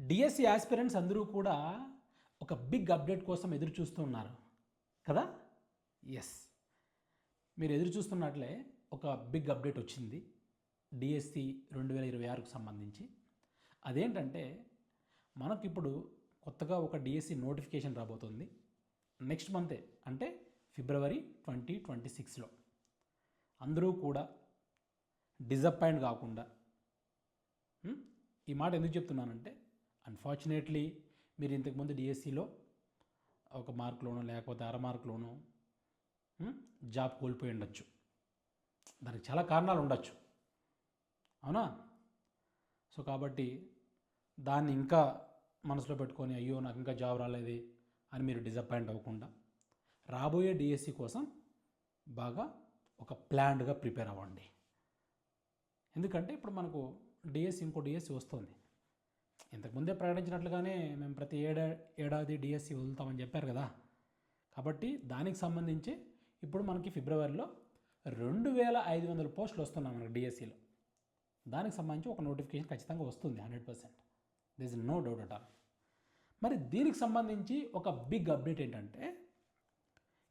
DSC aspirants అందరూ కూడా ఒక బిగ్ అప్డేట్ కోసం ఎదురు చూస్తూ ఉన్నారు కదా. ఎస్, మీరు ఎదురు చూస్తున్నట్లే ఒక బిగ్ అప్డేట్ వచ్చింది డిఎస్సి 2026కు సంబంధించి. అదేంటంటే మనకిప్పుడు కొత్తగా ఒక డిఎస్సి నోటిఫికేషన్ రాబోతుంది నెక్స్ట్ మంతే, అంటే ఫిబ్రవరి 2026లో. అందరూ కూడా డిసప్పాయింట్ కాకుండా, ఈ మాట ఎందుకు చెప్తున్నానంటే అన్ఫార్చునేట్లీ మీరు ఇంతకుముందు డిఎస్సిలో ఒక మార్కులోనో లేకపోతే అర మార్కులోనో జాబ్ కోల్పోయి ఉండొచ్చు. దానికి చాలా కారణాలు ఉండొచ్చు, అవునా? సో కాబట్టి దాన్ని ఇంకా మనసులో పెట్టుకొని అయ్యో నాకు ఇంకా జాబ్ రాలేదు అని మీరు డిసప్పాయింట్ అవ్వకుండా రాబోయే డిఎస్సి కోసం బాగా ఒక ప్లాన్డ్గా ప్రిపేర్ అవ్వండి. ఎందుకంటే ఇప్పుడు మనకు ఇంకో డిఎస్సి వస్తుంది. ఇంతకుముందే ప్రకటించినట్లుగానే మేము ప్రతి ఏడాది డిఎస్సి వదులుతామని చెప్పారు కదా. కాబట్టి దానికి సంబంధించి ఇప్పుడు మనకి ఫిబ్రవరిలో 2500 పోస్టులు వస్తున్నాయి మనకి డిఎస్సిలో. దానికి సంబంధించి ఒక నోటిఫికేషన్ ఖచ్చితంగా వస్తుంది 100%. This is no doubt at all. మరి దీనికి సంబంధించి ఒక బిగ్ అప్డేట్ ఏంటంటే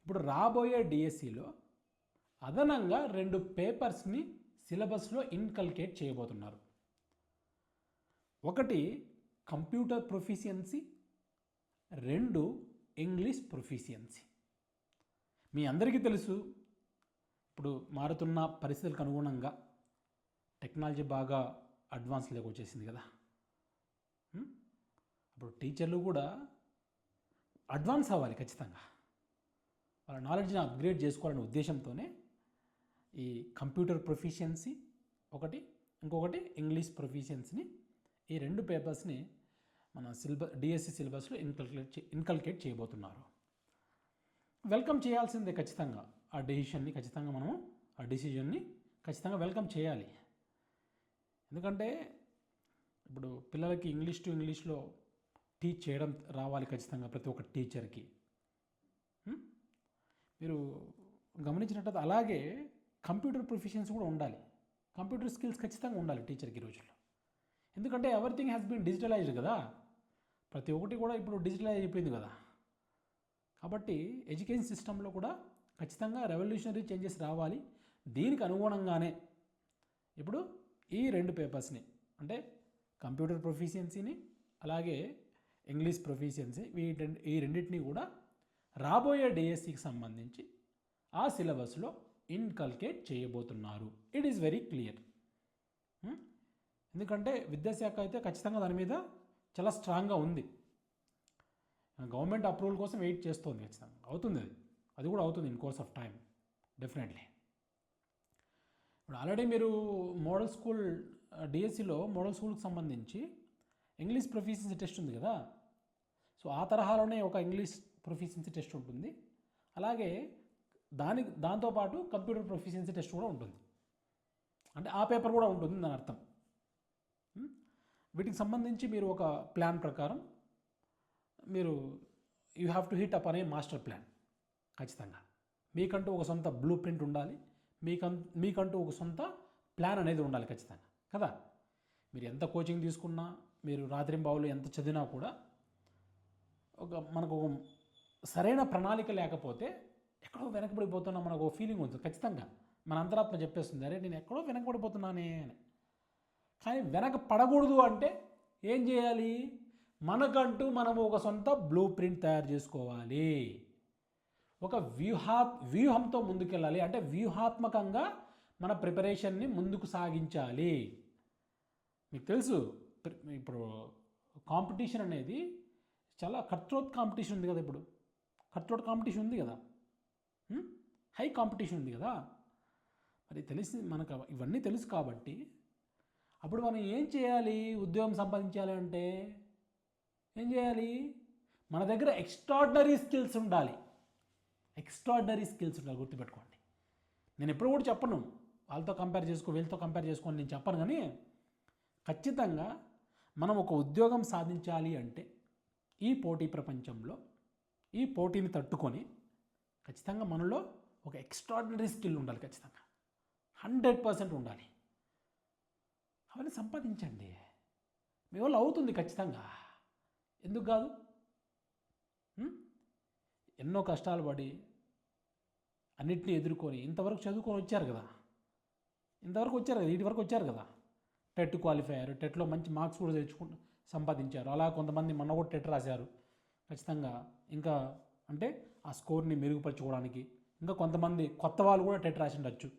ఇప్పుడు రాబోయే డిఎస్సిలో అదనంగా 2 పేపర్స్ని సిలబస్లో ఇన్కల్కేట్ చేయబోతున్నారు. ఒకటి కంప్యూటర్ ప్రొఫిషియన్సీ, 2 ఇంగ్లీష్ ప్రొఫిషియన్సీ. మీ అందరికీ తెలుసు ఇప్పుడు మారుతున్న పరిస్థితులకు అనుగుణంగా టెక్నాలజీ బాగా అడ్వాన్స్లోకి వచ్చేసింది కదా. ఇప్పుడు టీచర్లు కూడా అడ్వాన్స్ అవ్వాలి ఖచ్చితంగా, వాళ్ళ నాలెడ్జ్ని అప్గ్రేడ్ చేసుకోవాలనే ఉద్దేశంతోనే ఈ కంప్యూటర్ ప్రొఫిషియన్సీ ఒకటి, ఇంకొకటి ఇంగ్లీష్ ప్రొఫిషియన్సీని, ఈ 2 పేపర్స్ని మన డిఎస్సి సిలబస్లో ఇన్కల్కేట్ చేయబోతున్నారు. వెల్కమ్ చేయాల్సిందే ఖచ్చితంగా. ఆ డెసిషన్ని ఖచ్చితంగా వెల్కమ్ చేయాలి. ఎందుకంటే ఇప్పుడు పిల్లలకి ఇంగ్లీష్ టు ఇంగ్లీష్లో టీచ్ చేయడం రావాలి ఖచ్చితంగా ప్రతి ఒక్క టీచర్కి. మీరు గమనించినట్లయితే అలాగే కంప్యూటర్ ప్రొఫిషియన్సీ కూడా ఉండాలి. కంప్యూటర్ స్కిల్స్ ఖచ్చితంగా ఉండాలి టీచర్కి ఈ రోజుల్లో. ఎందుకంటే ఎవ్రీథింగ్ హ్యాస్ బీన్ డిజిటలైజ్డ్ కదా. ప్రతి ఒక్కటి కూడా ఇప్పుడు డిజిటలైజ్ అయిపోయింది కదా. కాబట్టి ఎడ్యుకేషన్ సిస్టంలో కూడా ఖచ్చితంగా రెవల్యూషనరీ చేంజెస్ రావాలి. దీనికి అనుగుణంగానే ఇప్పుడు ఈ 2 పేపర్స్ని, అంటే కంప్యూటర్ ప్రొఫిషియన్సీని అలాగే ఇంగ్లీష్ ప్రొఫిషియన్సీ, ఈ రెండింటినీ కూడా రాబోయే డిఎస్సికి సంబంధించి ఆ సిలబస్లో ఇన్కల్కేట్ చేయబోతున్నారు. It is very clear. ఎందుకంటే విద్యాశాఖ అయితే ఖచ్చితంగా దాని మీద చాలా స్ట్రాంగ్గా ఉంది. గవర్నమెంట్ అప్రూవల్ కోసం వెయిట్ చేస్తుంది. ఖచ్చితంగా అవుతుంది, అది కూడా అవుతుంది in course of time definitely. ఇప్పుడు ఆల్రెడీ మీరు మోడల్ స్కూల్ డిఎస్సిలో మోడల్ స్కూల్కి సంబంధించి ఇంగ్లీష్ ప్రొఫిషియన్సీ టెస్ట్ ఉంది కదా. సో ఆ తరహాలోనే ఒక ఇంగ్లీష్ ప్రొఫిషియన్సీ టెస్ట్ ఉంటుంది. అలాగే దాంతోపాటు కంప్యూటర్ ప్రొఫిషియన్సీ టెస్ట్ కూడా ఉంటుంది. అంటే ఆ పేపర్ కూడా ఉంటుంది దాని అర్థం. వీటికి సంబంధించి మీరు ఒక ప్లాన్ ప్రకారం మీరు you have to hit up అనే మాస్టర్ ప్లాన్. ఖచ్చితంగా మీకంటూ ఒక సొంత బ్లూ ప్రింట్ ఉండాలి, మీకంటూ ఒక సొంత ప్లాన్ అనేది ఉండాలి ఖచ్చితంగా కదా. మీరు ఎంత కోచింగ్ తీసుకున్నా, మీరు రాత్రింబావులు ఎంత చదివినా కూడా మనకు ఒక సరైన ప్రణాళిక లేకపోతే ఎక్కడో వెనకబడిపోతున్నా మనకు ఒక ఫీలింగ్ ఉంటుంది ఖచ్చితంగా. మన అంతరాత్మ చెప్పేస్తుంది, అరే నేను ఎక్కడో వెనకబడిపోతున్నానే అని. కానీ వెనక పడకూడదు అంటే ఏం చేయాలి? మనకంటూ మనము ఒక సొంత బ్లూ ప్రింట్ తయారు చేసుకోవాలి. ఒక వ్యూహంతో ముందుకెళ్ళాలి. అంటే వ్యూహాత్మకంగా మన ప్రిపరేషన్ని ముందుకు సాగించాలి. మీకు తెలుసు ఇప్పుడు కాంపిటీషన్ అనేది చాలా కట్రోత్ కాంపిటీషన్ ఉంది కదా. ఇప్పుడు కట్రోత్ కాంపిటీషన్ ఉంది కదా, హై కాంపిటీషన్ ఉంది కదా. మరి మనకు ఇవన్నీ తెలుసు కాబట్టి అప్పుడు మనం ఏం చేయాలి? ఉద్యోగం సంపాదించాలి అంటే ఏం చేయాలి? మన దగ్గర ఎక్స్ట్రాడినరీ స్కిల్స్ ఉండాలి. గుర్తుపెట్టుకోండి. నేను ఎప్పుడు కూడా చెప్పను వాళ్ళతో కంపేర్ చేసుకో, వీళ్ళతో కంపేర్ చేసుకోని నేను చెప్పను. కానీ ఖచ్చితంగా మనం ఒక ఉద్యోగం సాధించాలి అంటే ఈ పోటీ ప్రపంచంలో ఈ పోటీని తట్టుకొని ఖచ్చితంగా మనలో ఒక ఎక్స్ట్రాడినరీ స్కిల్ ఉండాలి. ఖచ్చితంగా 100% ఉండాలి. అవన్నీ సంపాదించండి. మీ వల్ల అవుతుంది ఖచ్చితంగా, ఎందుకు కాదు? ఎన్నో కష్టాలు పడి అన్నిటినీ ఎదుర్కొని ఇంతవరకు చదువుకొని వచ్చారు కదా, వీటి వరకు వచ్చారు కదా. టెట్ క్వాలిఫై అయ్యారు, టెట్లో మంచి మార్క్స్ కూడా సంపాదించారు. అలా కొంతమంది మొన్న కూడా టెట్ రాశారు. ఖచ్చితంగా ఇంకా అంటే ఆ స్కోర్ని మెరుగుపరచుకోవడానికి ఇంకా కొంతమంది కొత్త వాళ్ళు కూడా టెట్ రాసి ఉండొచ్చు,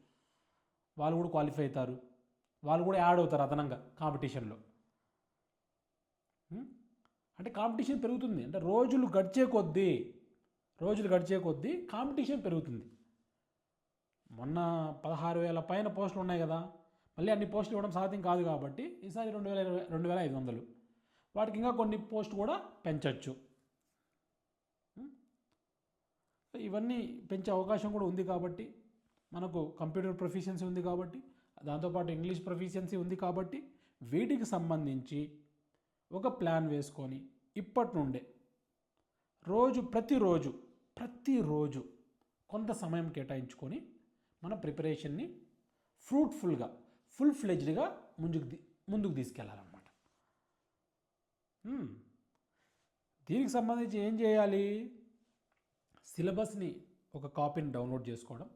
వాళ్ళు కూడా క్వాలిఫై అవుతారు, వాళ్ళు కూడా యాడ్ అవుతారు అదనంగా కాంపిటీషన్లో. అంటే కాంపిటీషన్ పెరుగుతుంది, అంటే రోజులు గడిచే కొద్దీ కాంపిటీషన్ పెరుగుతుంది. మొన్న 16,000 పైన పోస్టులు ఉన్నాయి కదా, మళ్ళీ అన్ని పోస్టులు ఇవ్వడం సాధ్యం కాదు కాబట్టి ఈసారి 2,500 వాటికి ఇంకా కొన్ని పోస్టు కూడా పెంచవచ్చు. ఇవన్నీ పెంచే అవకాశం కూడా ఉంది కాబట్టి, మనకు కంప్యూటర్ ప్రొఫిషియన్సీ ఉంది కాబట్టి, దాంతోపాటు ఇంగ్లీష్ ప్రొఫిషియన్సీ ఉంది కాబట్టి, వీటికి సంబంధించి ఒక ప్లాన్ వేసుకొని ఇప్పటి నుండే ప్రతిరోజు కొంత సమయం కేటాయించుకొని మన ప్రిపరేషన్ని ఫ్రూట్ఫుల్గా ఫుల్ ఫ్లెజ్డ్గా ముందుకు తీసుకెళ్ళాలన్నమాట. దీనికి సంబంధించి ఏం చేయాలి? సిలబస్ని ఒక కాపీని డౌన్లోడ్ చేసుకోవడం.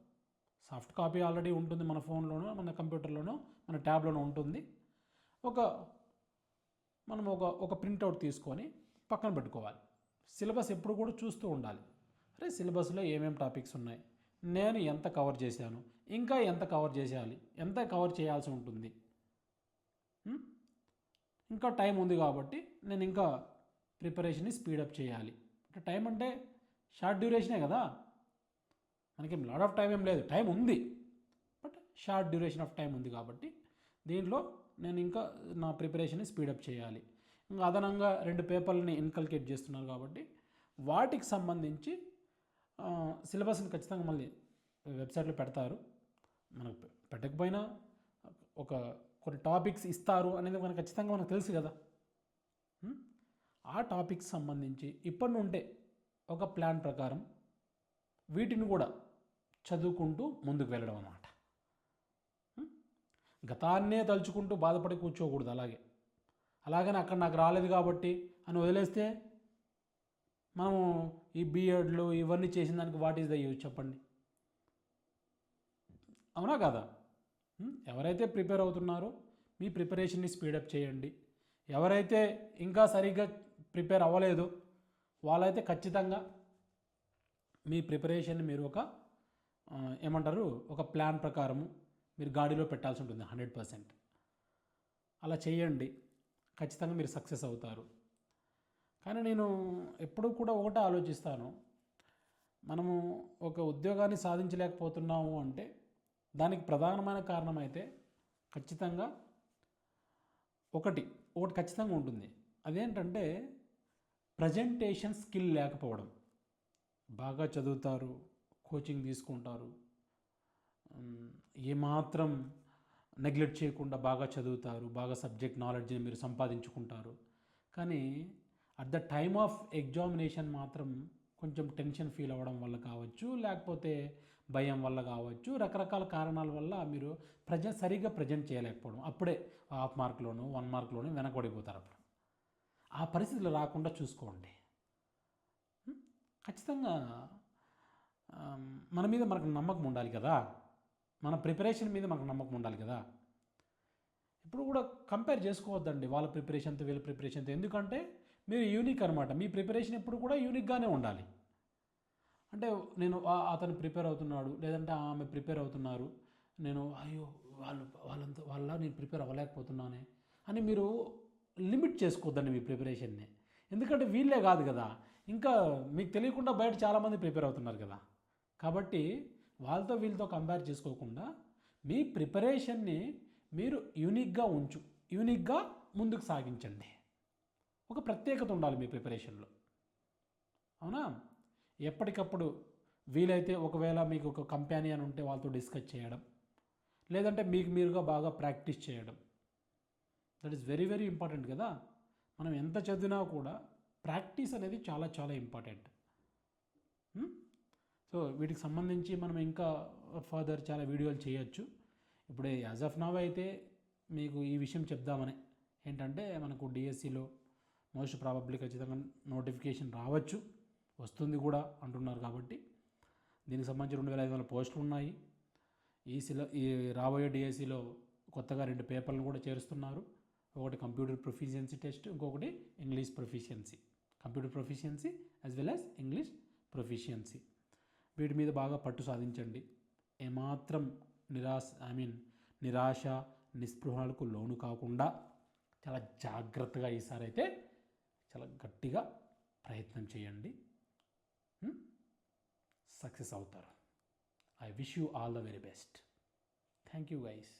సాఫ్ట్ కాపీ ఆల్రెడీ ఉంటుంది మన ఫోన్లోనో, మన కంప్యూటర్లోనో, మన ట్యాబ్లోనో ఉంటుంది. మనం ఒక ప్రింట్అవుట్ తీసుకొని పక్కన పెట్టుకోవాలి. సిలబస్ ఎప్పుడు కూడా చూస్తూ ఉండాలి. అరే సిలబస్లో ఏమేమి టాపిక్స్ ఉన్నాయి, నేను ఎంత కవర్ చేశాను, ఇంకా ఎంత కవర్ చేయాల్సి ఉంటుంది, ఇంకా టైం ఉంది కాబట్టి నేను ఇంకా ప్రిపరేషన్ని స్పీడప్ చేయాలి. అంటే టైం అంటే షార్ట్ డ్యూరేషనే కదా, మనకి లాట్ ఆఫ్ టైం ఏం లేదు, టైం ఉంది but short duration of time ఉంది కాబట్టి దీంట్లో నేను ఇంకా నా ప్రిపరేషన్ని స్పీడప్ చేయాలి. ఇంకా అదనంగా 2 పేపర్లని ఇన్కల్కేట్ చేస్తున్నారు కాబట్టి వాటికి సంబంధించి సిలబస్ని ఖచ్చితంగా మళ్ళీ వెబ్సైట్లో పెడతారు. మనకు పెట్టకపోయినా కొన్ని టాపిక్స్ ఇస్తారు అనేది మనకు ఖచ్చితంగా మనకు తెలుసు కదా. ఆ టాపిక్స్ సంబంధించి ఇప్పటి నుండే ఒక ప్లాన్ ప్రకారం వీటిని కూడా చదువుకుంటూ ముందుకు వెళ్ళడం అన్నమాట. గతాన్నే తలుచుకుంటూ బాధపడి కూర్చోకూడదు. అలాగని అక్కడ నాకు రాలేదు కాబట్టి అని వదిలేస్తే మనము ఈ బీఎడ్లు ఇవన్నీ చేసిన దానికి వాట్ ఈస్ ద యూజ్ చెప్పండి, అవునా కాదా? ఎవరైతే ప్రిపేర్ అవుతున్నారో మీ ప్రిపరేషన్ని స్పీడప్ చేయండి. ఎవరైతే ఇంకా సరిగ్గా ప్రిపేర్ అవ్వలేదో వాళ్ళైతే ఖచ్చితంగా మీ ప్రిపరేషన్ని మీరు ఒక ప్లాన్ ప్రకారము మీరు గాడిలో పెట్టాల్సి ఉంటుంది 100%. అలా చేయండి, ఖచ్చితంగా మీరు సక్సెస్ అవుతారు. కానీ నేను ఎప్పుడూ కూడా ఒకటే ఆలోచిస్తాను, మనము ఒక ఉద్యోగాన్ని సాధించలేకపోతున్నాము అంటే దానికి ప్రధానమైన కారణం అయితే ఖచ్చితంగా ఒకటి ఖచ్చితంగా ఉంటుంది. అదేంటంటే ప్రజెంటేషన్ స్కిల్ లేకపోవడం. బాగా చదువుతారు, కోచింగ్ తీసుకుంటారు, ఏమాత్రం నెగ్లెక్ట్ చేయకుండా బాగా చదువుతారు, బాగా సబ్జెక్ట్ నాలెడ్జ్ని మీరు సంపాదించుకుంటారు. కానీ at the time of examination మాత్రం కొంచెం టెన్షన్ ఫీల్ అవ్వడం వల్ల కావచ్చు, లేకపోతే భయం వల్ల కావచ్చు, రకరకాల కారణాల వల్ల మీరు సరిగ్గా ప్రజెంట్ చేయలేకపోవడం, అప్పుడే 1/2 మార్కులోనూ 1 మార్కులోనూ వెనకబడిపోతారు. అప్పుడు ఆ పరిస్థితులు రాకుండా చూసుకోండి. ఖచ్చితంగా మన మీద మనకు నమ్మకం ఉండాలి కదా, మన ప్రిపరేషన్ మీద మనకు నమ్మకం ఉండాలి కదా. ఇప్పుడు కూడా కంపేర్ చేసుకోవద్దండి వాళ్ళ ప్రిపరేషన్తో వీళ్ళ ప్రిపరేషన్తో, ఎందుకంటే మీరు యూనిక్ అనమాట. మీ ప్రిపరేషన్ ఎప్పుడు కూడా యూనిక్గానే ఉండాలి. అంటే నేను అతను ప్రిపేర్ అవుతున్నాడు, లేదంటే ఆమె ప్రిపేర్ అవుతున్నారు, నేను అయ్యో వాళ్ళ నేను ప్రిపేర్ అవ్వలేకపోతున్నానే అని మీరు లిమిట్ చేసుకోవద్దండి మీ ప్రిపరేషన్ని. ఎందుకంటే వీళ్ళే కాదు కదా, ఇంకా మీకు తెలియకుండా బయట చాలామంది ప్రిపేర్ అవుతున్నారు కదా. కాబట్టి వాళ్ళతో వీళ్ళతో కంపేర్ చేసుకోకుండా మీ ప్రిపరేషన్ని మీరు యూనిక్గా ముందుకు సాగించండి. ఒక ప్రత్యేకత ఉండాలి మీ ప్రిపరేషన్లో, అవునా? ఎప్పటికప్పుడు వీలైతే ఒకవేళ మీకు ఒక కంపానియన్ ఉంటే వాళ్ళతో డిస్కస్ చేయడం, లేదంటే మీకు మీరుగా బాగా ప్రాక్టీస్ చేయడం. That is very very important కదా. మనం ఎంత చదివినా కూడా ప్రాక్టీస్ అనేది చాలా చాలా ఇంపార్టెంట్. సో వీటికి సంబంధించి మనం ఇంకా ఫర్దర్ చాలా వీడియోలు చేయొచ్చు. ఇప్పుడే యాజ్ ఆఫ్ నౌ అయితే మీకు ఈ విషయం చెప్దామని, ఏంటంటే మనకు డిఎస్సిలో మోస్ట్ ప్రాబబ్లీ ఖచ్చితంగా నోటిఫికేషన్ రావచ్చు, వస్తుంది కూడా అంటున్నారు. కాబట్టి దీనికి సంబంధించి 2500 పోస్టులు ఉన్నాయి. ఈ రాబోయే డిఎస్సిలో కొత్తగా 2 పేపర్లను కూడా చేరుస్తున్నారు. ఒకటి కంప్యూటర్ ప్రొఫిషియన్సీ టెస్ట్, ఇంకొకటి English proficiency. Computer proficiency as well as English proficiency. వీటి మీద బాగా పట్టు సాధించండి. ఏమాత్రం నిరాశ నిస్పృహలకు లోను కాకుండా చాలా జాగ్రత్తగా ఈసారి అయితే చాలా గట్టిగా ప్రయత్నం చేయండి. సక్సెస్ అవుతారు. I wish you all the very best. Thank you guys.